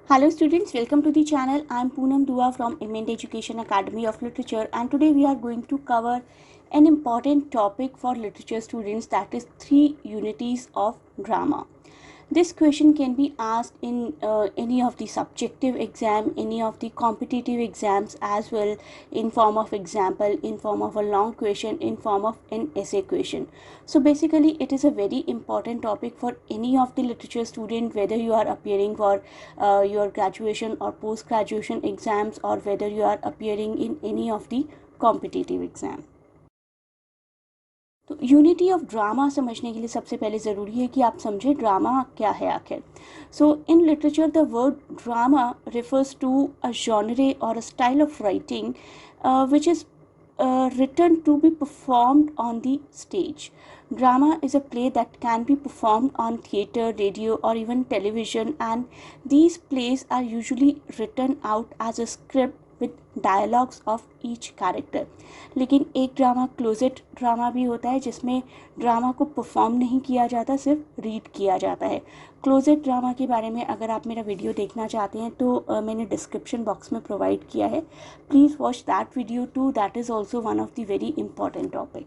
Hello students, welcome to the channel. I am Poonam Dua from Imend Education Academy of Literature, and today we are going to cover an important topic for literature students, that is three unities of drama. This question can be asked in any of the subjective exam, any of the competitive exams as well, in form of example, in form of a long question, in form of an essay question. So basically it is a very important topic for any of the literature student, whether you are appearing for your graduation or post graduation exams, or whether you are appearing in any of the competitive exam. तो unity of drama समझने के लिए सबसे पहले ज़रूरी है कि आप समझें ड्रामा क्या है आखिर. So in literature the word drama refers to a genre or a style of writing which is written to be performed on the stage. Drama is a play that can be performed on theatre, radio or even television, and these plays are usually written out as a script with dialogues of each character. लेकिन एक drama closet drama भी होता है जिसमें drama को perform नहीं किया जाता, सिर्फ रीड किया जाता है. क्लोजेट ड्रामा के बारे में अगर आप मेरा वीडियो देखना चाहते हैं तो मैंने डिस्क्रिप्शन बॉक्स में प्रोवाइड किया है. Please watch that video too, that is also one of the very important topic.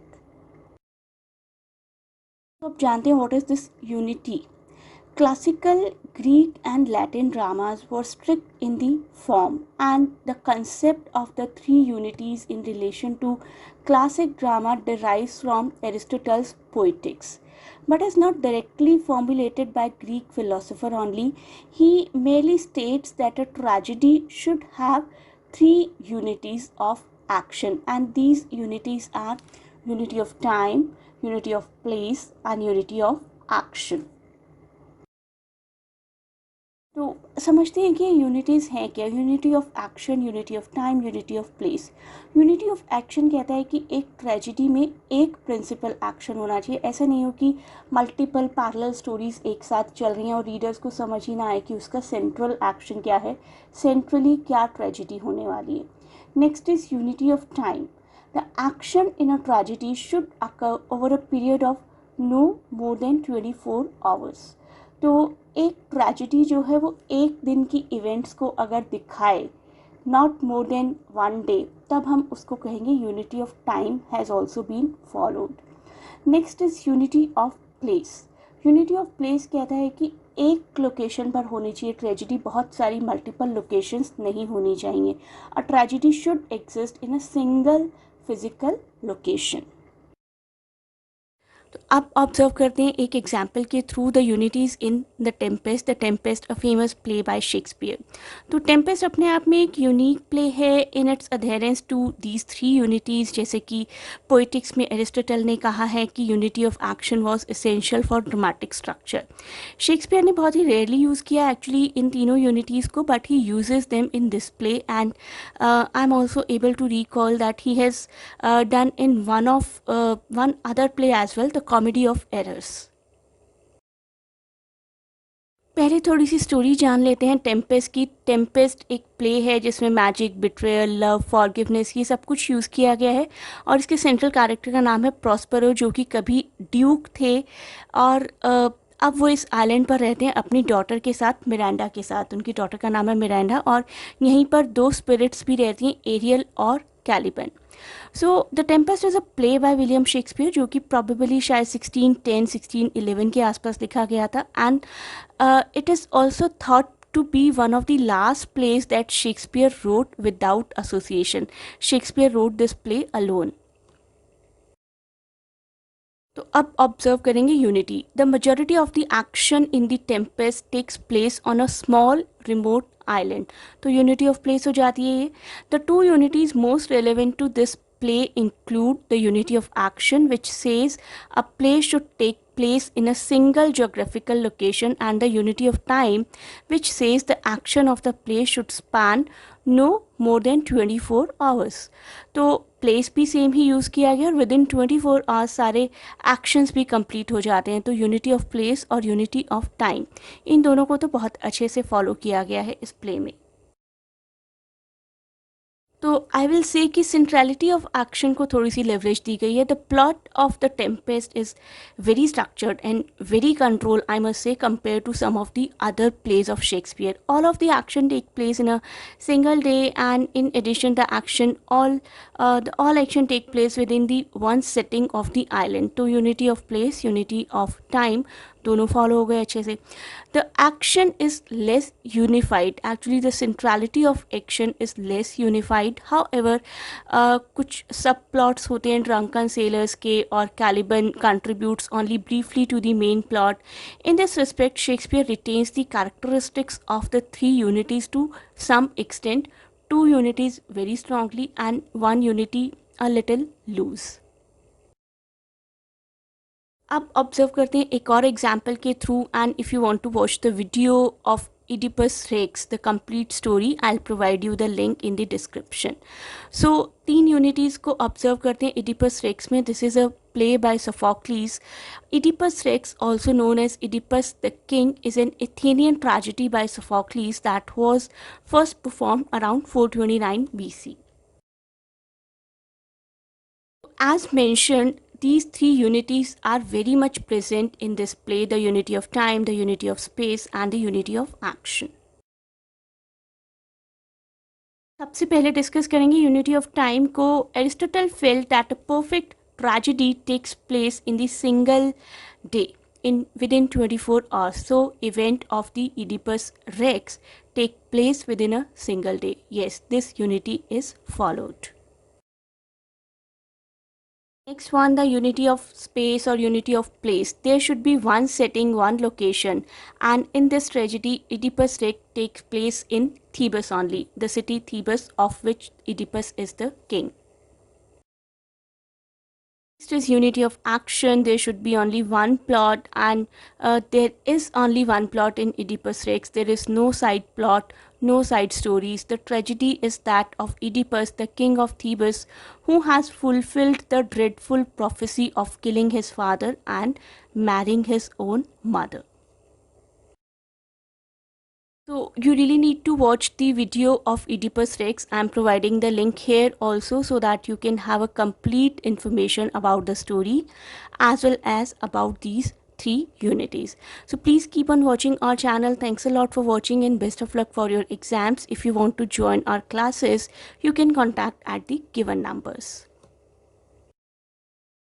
तो आप जानते हैं what is this unity. Classical Greek and Latin dramas were strict in the form, and the concept of the three unities in relation to classic drama derives from Aristotle's Poetics, but is not directly formulated by Greek philosopher only. He merely states that a tragedy should have three unities of action, and these unities are unity of time, unity of place, and unity of action. तो समझते हैं कि unities हैं क्या. Unity of action, unity of time, unity of place. Unity of action कहता है कि एक ट्रेजिडी में एक प्रिंसिपल एक्शन होना चाहिए. ऐसा नहीं हो कि मल्टीपल पैरेलल स्टोरीज़ एक साथ चल रही हैं और रीडर्स को समझ ही ना आए कि उसका सेंट्रल एक्शन क्या है, सेंट्रली क्या ट्रेजिडी होने वाली है. Next is unity of time. The action in a tragedy should occur over a period of no more than 24 hours. तो एक ट्रेजिडी जो है वो एक दिन की इवेंट्स को अगर दिखाए, not more than one day, तब हम उसको कहेंगे unity of time has also been followed. Next is unity of place. Unity of place कहता है कि एक लोकेशन पर होनी चाहिए ट्रेजिडी, बहुत सारी मल्टीपल लोकेशंस नहीं होनी चाहिए. A tragedy should exist in a single physical location. तो आप ऑब्जर्व करते हैं एक एग्जाम्पल के through the unities in the Tempest a famous play by Shakespeare. तो टेम्पेस्ट अपने आप में एक यूनिक प्ले है in its adherence to these three unities. जैसे कि पोइटिक्स में एरिस्टोटल ने कहा है कि unity of action was essential for dramatic structure. Shakespeare ने बहुत ही रेयरली यूज़ किया एक्चुअली इन तीनों यूनिटीज़ को, but he uses them in this play, and I am also able to recall that he has done in one other play as well, the Comedy of Errors. पहले थोड़ी सी story जान लेते हैं Tempest की. Tempest एक play है जिसमें magic, betrayal, love, forgiveness ये सब कुछ यूज़ किया गया है, और इसके सेंट्रल कैरेक्टर का नाम है प्रॉस्पेरो, जो कि कभी ड्यूक थे और अब वो इस आइलैंड पर रहते हैं अपनी डॉटर के साथ, मिरांडा के साथ. उनकी डॉटर का नाम है मिरांडा, और यहीं पर दो स्पिरिट्स भी रहती हैं, एरियल और Caliban. So the Tempest is a play by William Shakespeare, जो कि प्रॉबेबली शायद 1610-1611 के आसपास लिखा गया था, and it is also thought to be one of the last plays that Shakespeare wrote without association. Shakespeare wrote this play alone. तो अब ऑब्जर्व करेंगे unity. The majority of the action in the Tempest takes place on a small remote island. तो unity of place हो जाती है ये. The two unities most relevant to this play include the unity of action, which says a play should take place in a single geographical location, and the unity of time, which says the action of the play should span no more than 24 hours. तो place भी same ही use किया गया और with in 24 hours सारे actions भी complete हो जाते हैं. तो यूनिटी ऑफ प्लेस और यूनिटी ऑफ टाइम, इन दोनों को तो बहुत अच्छे से फॉलो किया गया है इस प्ले में. तो आई विल से कि सेंट्रलिटी ऑफ एक्शन को थोड़ी सी लेवरेज दी गई है. The plot of the Tempest is very structured and very control, I must say, compare to some of the other plays of Shakespeare. All of the action take place in a single day, and in addition the action all action take place within the one setting of the island. तो unity of place, unity of time दोनों follow हो गए अच्छे से. The action is less unified, actually the centrality of action is less unified. However कुछ sub plots होते हैं drunken sailors के, और Caliban contributes only briefly to the main plot. In this respect, Shakespeare retains the characteristics of the three unities to some extent, two unities very strongly and one unity a little loose. अब observe करते हैं एक और example के through, and if you want to watch the video of Oedipus Rex, the complete story, I'll provide you the link in the description. So तीन unities को observe करते हैं Oedipus Rex में. This is a play by Sophocles. Oedipus Rex, also known as Oedipus the King, is an Athenian tragedy by Sophocles that was first performed around 429 BC. As mentioned, these three unities are very much present in this play: the unity of time, the unity of space, and the unity of action. सबसे पहले discuss करेंगे unity of time को. Aristotle felt that a perfect tragedy takes place in the single day within 24 hours. So event of the Oedipus Rex take place within a single day. Yes, this unity is followed. Next one, the unity of space or unity of place. There should be one setting, one location, and in this tragedy, Oedipus Rex takes place in Thebes only, the city Thebes, of which Oedipus is the king. Next is unity of action. There should be only one plot, and there is only one plot in Oedipus Rex. There is no side plot, no side stories. The tragedy is that of Oedipus, the king of Thebes, who has fulfilled the dreadful prophecy of killing his father and marrying his own mother. So you really need to watch the video of Oedipus Rex. I'm providing the link here also, so that you can have a complete information about the story as well as about these three unities. So please keep on watching our channel. Thanks a lot for watching, and best of luck for your exams. If you want to join our classes, you can contact at the given numbers.